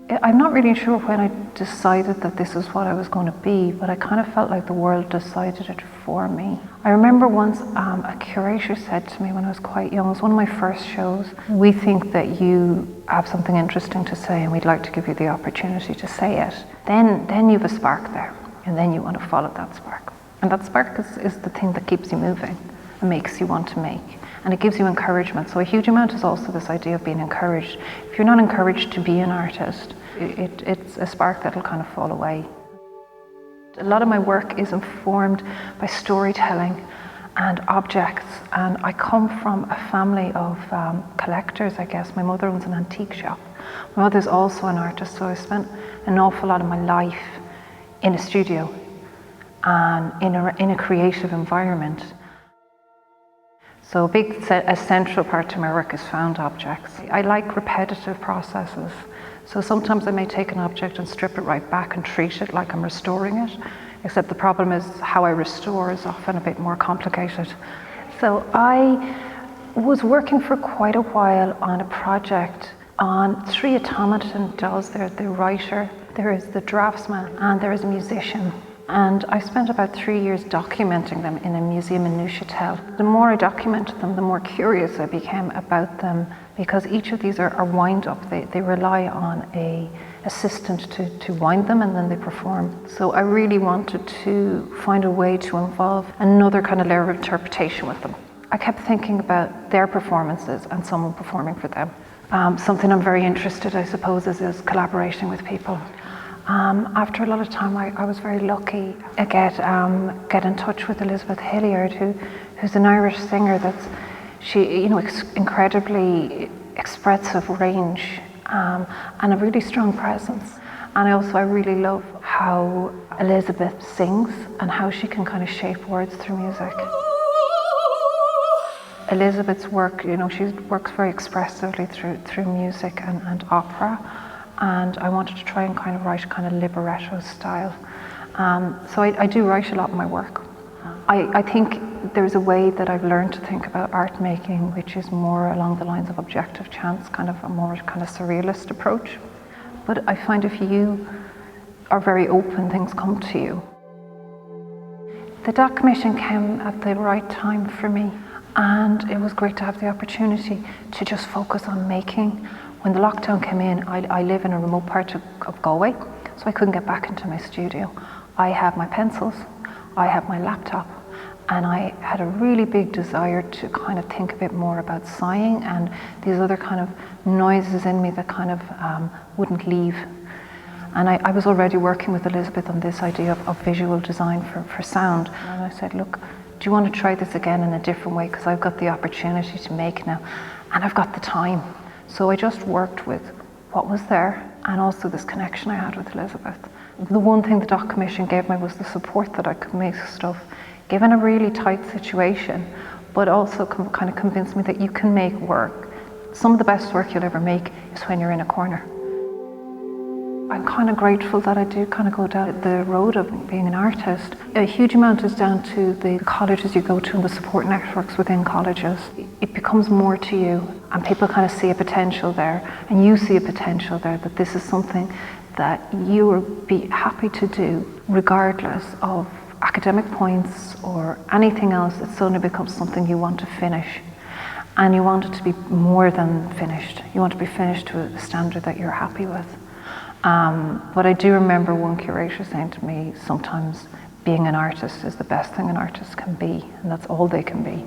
I'm not really sure when I decided that this is what I was going to be, but I kind of felt like the world decided it for me. I remember once a curator said to me when I was quite young, it was one of my first shows, "We think that you have something interesting to say and we'd like to give you the opportunity to say it. Then you have a spark there, and then you want to follow that spark." And that spark is the thing that keeps you moving and makes you want to make. And it gives you encouragement. So a huge amount is also this idea of being encouraged. If you're not encouraged to be an artist, it's a spark that'll kind of fall away. A lot of my work is informed by storytelling and objects. And I come from a family of collectors, I guess. My mother owns an antique shop. My mother's also an artist, so I spent an awful lot of my life in a studio and in a creative environment. So a central part to my work is found objects. I like repetitive processes. So sometimes I may take an object and strip it right back and treat it like I'm restoring it, except the problem is how I restore is often a bit more complicated. So I was working for quite a while on a project on 3 automaton dolls. There's the writer, there is the draftsman, and there is a musician. And I spent about 3 years documenting them in a museum in Neuchâtel. The more I documented them, the more curious I became about them, because each of these are wind up. They rely on an assistant to wind them, and then they perform. So I really wanted to find a way to involve another kind of layer of interpretation with them. I kept thinking about their performances and someone performing for them. Something I'm very interested, I suppose, is collaborating with people. After a lot of time, I was very lucky to get in touch with Elizabeth Hilliard, who's an Irish singer that's incredibly expressive range and a really strong presence. And I really love how Elizabeth sings and how she can kind of shape words through music. Elizabeth's work, she works very expressively through music and opera. And I wanted to try and kind of write a kind of libretto style. So I do write a lot in my work. I think there's a way that I've learned to think about art making, which is more along the lines of objective chance, kind of a more kind of surrealist approach. But I find if you are very open, things come to you. The doc commission came at the right time for me, and it was great to have the opportunity to just focus on making. When the lockdown came in, I live in a remote part of Galway, so I couldn't get back into my studio. I have my pencils, I have my laptop, and I had a really big desire to kind of think a bit more about sighing and these other kind of noises in me that kind of wouldn't leave. And I was already working with Elizabeth on this idea of visual design for sound. And I said, look, do you want to try this again in a different way? Because I've got the opportunity to make now, and I've got the time. So I just worked with what was there and also this connection I had with Elizabeth. The one thing the doc commission gave me was the support that I could make stuff, given a really tight situation, but also kind of convinced me that you can make work. Some of the best work you'll ever make is when you're in a corner. I'm kind of grateful that I do kind of go down the road of being an artist. A huge amount is down to the colleges you go to and the support networks within colleges. It becomes more to you, and people kind of see a potential there, and you see a potential there that this is something that you would be happy to do regardless of academic points or anything else. It suddenly becomes something you want to finish, and you want it to be more than finished. You want to be finished to a standard that you're happy with. But I do remember one curator saying to me, sometimes being an artist is the best thing an artist can be, and that's all they can be.